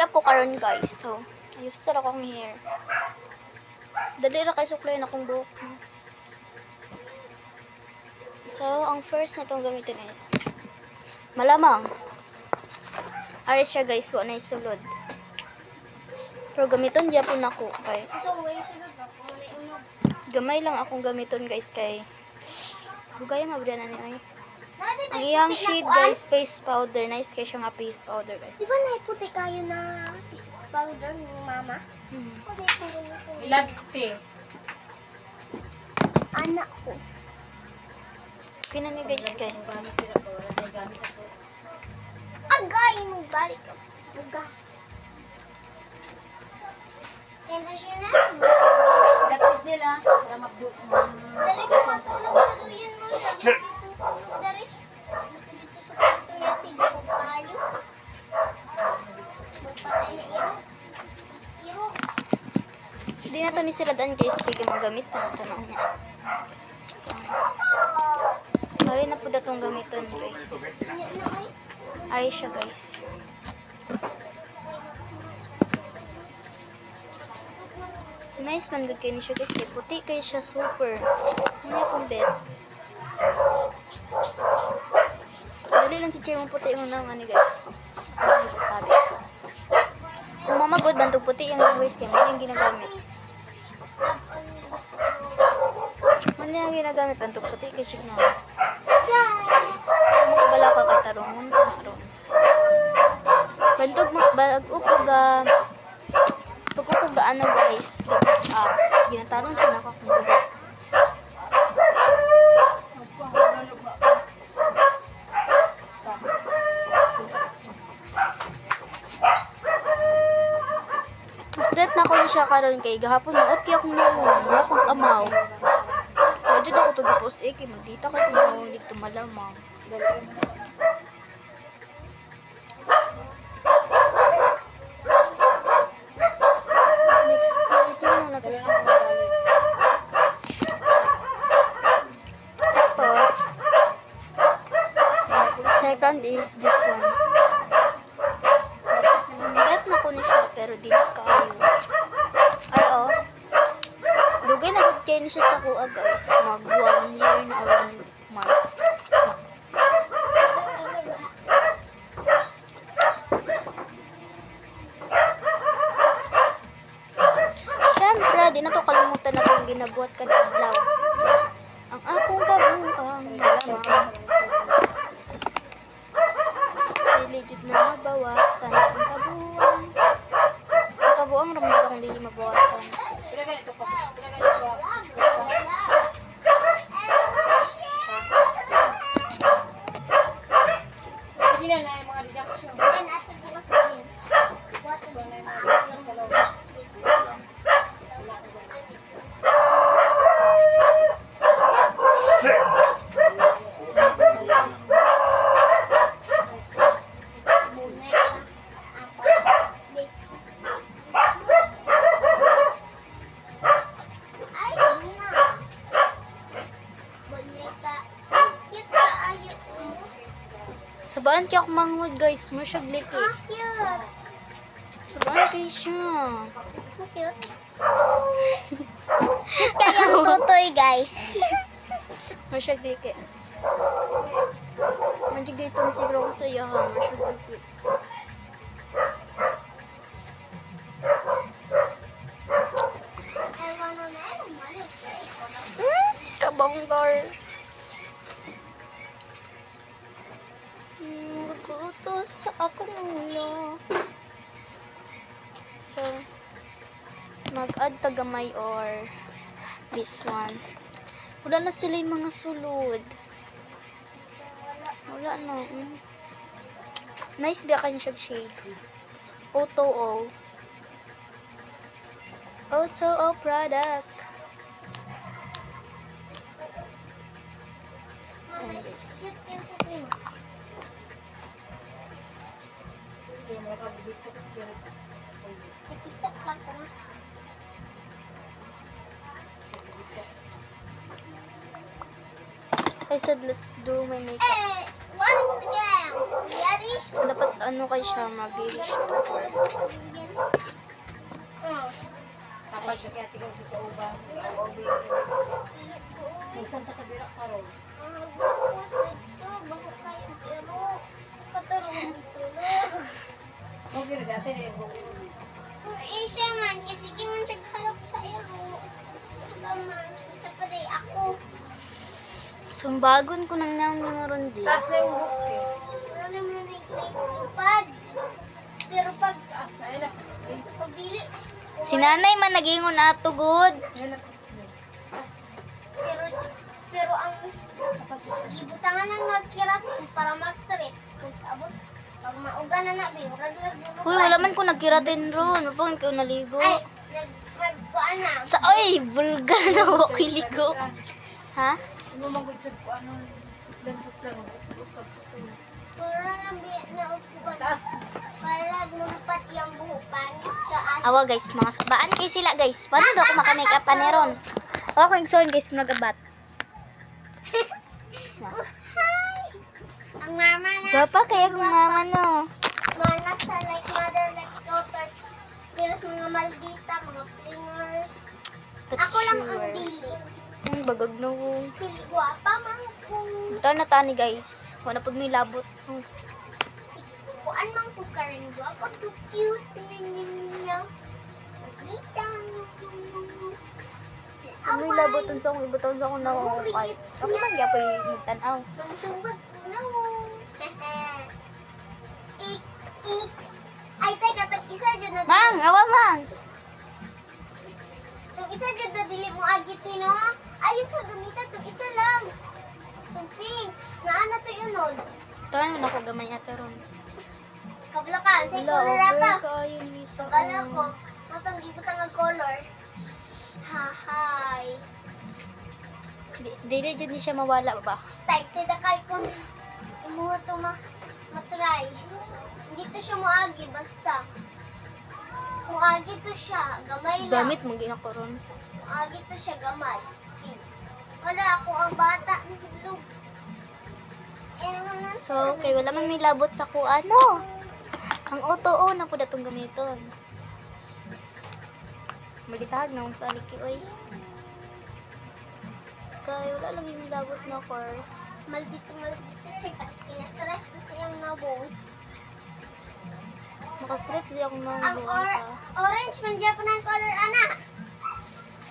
makeup ko karon guys. So, ayos sa akong hair. Dali ra kay suklayin akong buhok. So, ang first na tong gamitin is malamang. Ari siya guys, wa na isulod. Pero gamiton gyapon ako kay. So, way sunod ako. May unog. Gamay lang akong gamiton guys kay dugay mabda na ni ay. Dati Ang may iyang puti na shade kuan. guys, face powder. Nice kay siya nga face powder guys. Di ba naiputi kayo na face powder ni mama? Okay, kung ganito. Ilagte. Anak ko. Kinani guys kay. Agay mo balik ka. Ugas. Yan na siya na. Ilagte sila. Para magbuo. Dari ko matulog sa duyan mo. Sabi ko tutulog dari. Dito sa kwarto natin. Bukog tayo. Magpatay na iro. Iro. Di na to ni siradan guys kay magamit na tanong niya. So, mari na po datong gamiton guys. Yan na ay. Ari siya guys. Nice man gud kay ni siya guys. Kay puti kay siya super. Ano akong bet. Dali lang siya yung puti mo na nga ni guys. Ano ang masasabi? Kung mamagod bantog puti yung guys kay mali yung ginagamit. Mali yung ginagamit bantog puti kay siya na. Bala ka kay tarong. Bantog balag-upo ga ano guys. Ginatarong siya na akong buhok. Mas bet na ko na siya karon kay gahapon maot kay akong nawong akong amaw. Medyo na ko to gipos kay magdita ka kung nawong dito malamang. Explain na to. Tapos second is this one. Bet na ko ni siya pero di na kaayo. Ay oh. Dugay na gud kay ni siya sa kuha guys. Mag 1 year na or 1 month. Siyempre, di na to kalimutan na kung ginabuhat ka na adlaw. Ang akong kabuang malamang. Ay legit na mabawasan ang kabuang. Ang kabuang ramdam akong di mabawasan. Ilagay ito pa. Ilagay ito pa. Sige na yung mga reduction. Yan, asa bukas din. Buwatan mo na Sabaan kaya ako manghod guys. Mo siya gliti. cute. Sabaan kayo siya. Cute. Cute kayang tutoy, guys. Mo siya gliti. Manjig guys, ang tigro ko sa iyo ha. Mo siya gliti. Kabanggar. Magkutos sa akong ulo. So, mag-add tagamay or this one. Wala na sila yung mga sulod. Wala na. Nice ba kanya siya shade? O2O. O2O product. I said let's do my makeup. Hey, once again. Yari. Dapat ano kay siya, mabili siya. Kapag nagkatigan sa tuuba, ang-obi. Saan ta kabira karon? Tapos ito, baka kayo pero patarong tulog. Okay rin dati eh. Kung siya man, kasi di man siya halap sa ero. Naman, sa paday ako. Sumbagon ko nang nang meron din. Taas na yung book eh. Wala naman na lupad. Pero pag Taas na yun. pagdili, Si nanay man nagingon ato good. pero ang ibutangan lang nagkiratin para mag-straight. Kung abot, pag mauga na na, murag lang Uy, wala man ko nagkiratin ron. Mapang ko naligo. Ay, nagkuan na. Sa oy, bulgar na ako ligo. Ha? Lumagod sa kung ano. Lambot lang. Pura lang na upuan. Taas. Para lang lumpat yung buhok. Pangit ka. Awa guys, mga sabaan kay sila guys. Paano daw ako makamake up pa neron? Ako kong igsoon guys, nagabat. Hi! Ang mama na. Gapa kaya kung mama no. Mana sa like mother, like daughter. Pero sa mga maldita, mga plingers. That's Ako lang ang sure. dili. Ang bagag no. Pili guwapa, mga kung Ito na tani guys. Wala pag may labot. kuan mang kung karen guwapa. Too cute. Niya. Maldita. Ang may labot sa akong ibuton sa akong nakakay. Ako man gyapon magtanaw. Nang sumbag na mo. Ik. Ay, teka, tag-isa dyan na. Mang, awa mang. Tag-isa dyan na dili mo agit ni no. Ayaw ka gamitan, tag-isa lang. Tugping. Naana to yun nun. Ito naman ako gamay ata ron. Kablakan, say Wala, color ata. over kayo ni sa Bala ko, matang gibutang ang color. Hahay. Dili dyan siya mawala ba? Style, teda kay kung umuha to matry. Hindi to siya muagi, basta. Muagi to siya, gamay lang. Gamit mong ginakoron. Muagi to siya, gamay. Wala ako ang bata ng lug. Naman na. So, kay wala man may labot sa kuan no. Ang auto na po datong gamiton. Magitahag na akong sa aliki oy. Kay wala lagi may labot na car. Maldito siya, kasi kinastress na siyang nabong. Maka-stress di ako mga Ang orange man dyan po ng color, anak.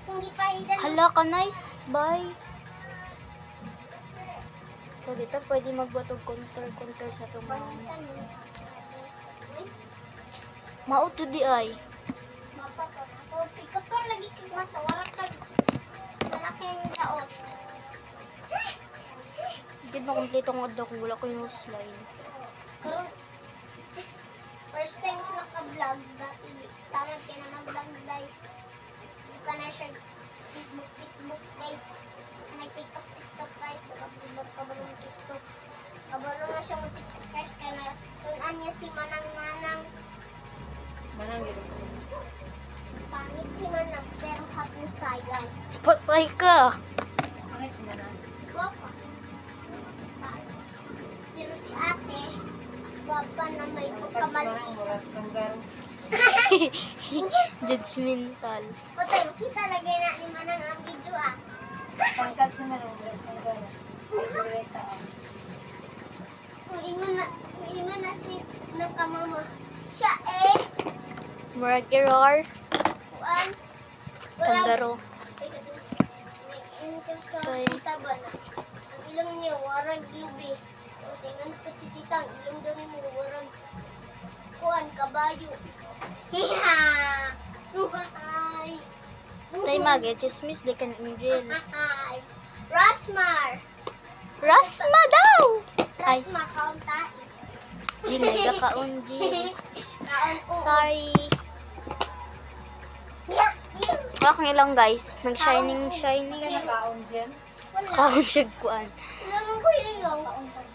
Kung di pa idan. Hala ka, nice. Bye. So, dito pwede magbuhat og counter sa itong mga... Mauto di ay. Ikaw to lagi kagman sa warak kag malaking daot. Hindi na kompleto ang adda kung wala ko yung slide. Karon first time sa naka-vlog dati tawag kay na mag-vlog guys. Hindi pa na siya Facebook guys. Nag-TikTok guys. So mag-vlog ka ba ng TikTok? Kabaro na siya ng TikTok guys kaya na kung anya si Manang-Manang. Manang gito. Pangit si Manang pero hapusayang. Patay ka. Ano si Manang? Guwapa. Pero si ate, guwapa na may pagkamalaki. Murat kang garo. Judgmental. Patay, kita lagay na ni Manang ang video ah. Pangkat si Manang. Murat kang garo. Direta. Kung ingon na si ng kamama. Siya Murag error. kuan. Kanggaro. Kita ba na? Ang ilong niya, warag lubi. O singan pa si tita, ang ilong daw ni mo, warag kuan, kabayo. Hiha! Uhay! Tay mag, chismis di kan angel. Uhay! Rasmar! Rasma daw! Ay, Rasmar, kaon tayo. ginay ka kaon, G. Kaon po. Sorry. Yeah, yeah. Wala kang ilang guys. Nag-shining. Kaon dyan. Wala. Kaon siya kuan. Naman ko ilaw.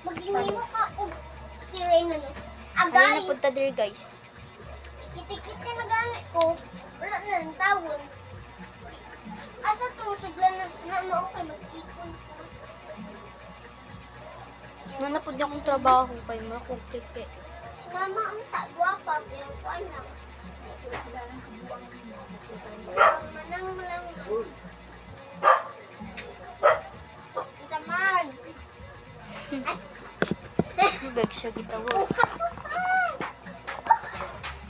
Mag-inimo ka og si Reyna no. Ano Agay. na punta there guys? Kitikit na nagamit ko. Wala na ng tawon. Asa to suglan na maukay mag-ikon. Ano na po niya akong trabaho kay mo akong pipi. Si mama ang tagwapa, pero kuan lang. Manang mo lang man. Tamag. Bag siya gitawo.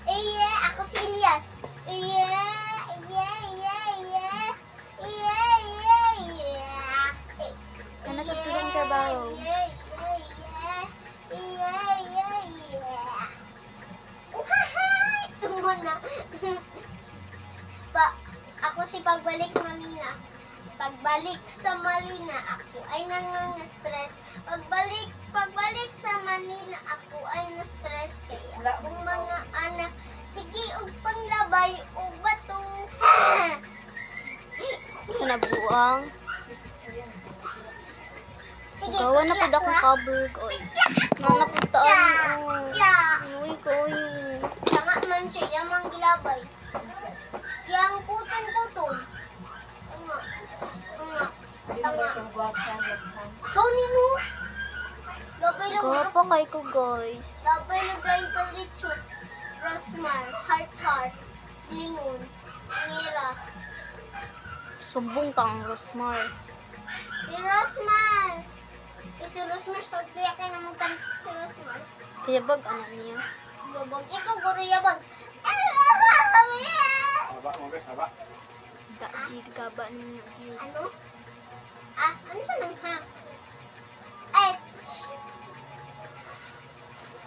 Iye, ako si Elias. Iye, iye, iye, iye. Iye, iye, iye. Ano sa tusang trabaho? Iye, iye, iye. Iye, iye, iye. Uhahay! Tungo na. Ako si Pagbalik Malina. Pagbalik sa Malina, ako ay nangangastress. Pagbalik sa Manila, ako ay na-stress. Kaya kung mga anak, sige og panglabay o bato. Sa nabuang. Gawa na pud akong cover, guys. Nanapuntaan mo. Inuwi ko yung... Tanga man siya, yamang gilabay. Yang kuton-kuton. Tanga. Gawin mo. Labay lang. Gapa kay ko, guys. Labay lang gawin ka Richard. Rosmar. Heart. Lingon. Ngira. Sumbong kang Rosmar. Si Rosmar. Si Rosmar, start kaya ka na magkanta si Rosmar. Kaya bag, anak niya. Yabag. Ikaw, guro yabag. Dahil gaba niya. Ano? Ano siya nang ha? H.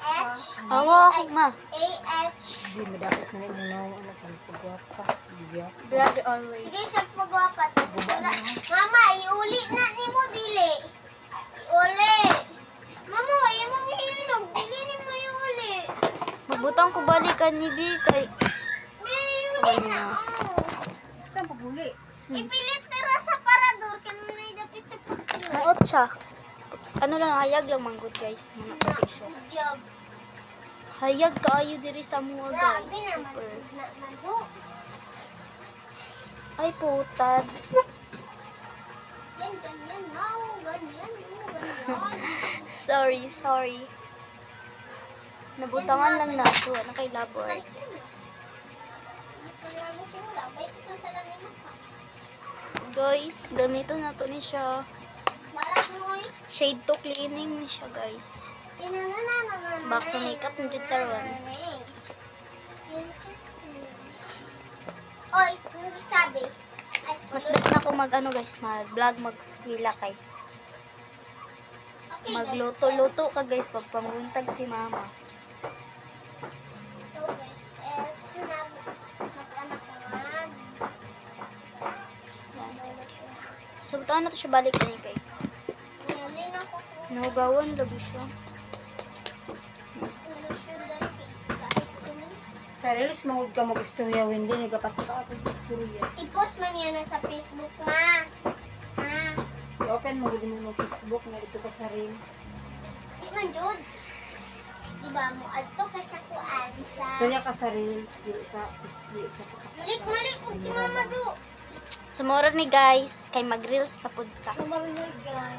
H. Awa ako, ma. A-H. Hindi madakit na rin mo ano sa pagwapa. Blood always. Sige, siya pagwapat. Mama, iuli na ni mo, dili. Iuli. Mama, wala mong hilog. Dili ni mo iuli. Magbutang ko balikan ni B kay... Iuli na. Saan paghuli? Ipilit tira sa parador. Kaya may dapit sa pagkakas. Naot siya. Ano lang, hayag lang manggod, guys. Mga protection. Good job. Hayag kaayo diri sa mga, guys. Grabe naman. Super. Madu. Ay, putad. Ganyan, mau. Ganyan. Sorry. Nabutangan lang na. So, na kay labor. Guys, gamito na to ni siya. Malas mo eh. Shade to cleaning ni siya, guys. Back to makeup ng Jutaron. Oy, ano sabi? Ay, Mas bet na ako mag guys, mag-vlog, mag-skwila kay. okay, Magluto-luto ka guys, pag pamuntag si mama. So guys, mag-anak na mag. Yan. So, butaan na to siya balik na kay. Nilin ako po. Nahugawan, labo siya. Sa release mahod ka mag-istorya, hindi nagapat ka ako istorya. I-post man yan na sa Facebook, ma. Ha? I-open mo din mo Facebook na dito ka sa reels. Di man, Jude. Diba mo, adto ka sa kuan sa... Istorya ka sa reels, di sa Malik, kung si mama do. Sa mora ni guys, kay mag-reels na pud ka. Sumarinig guys.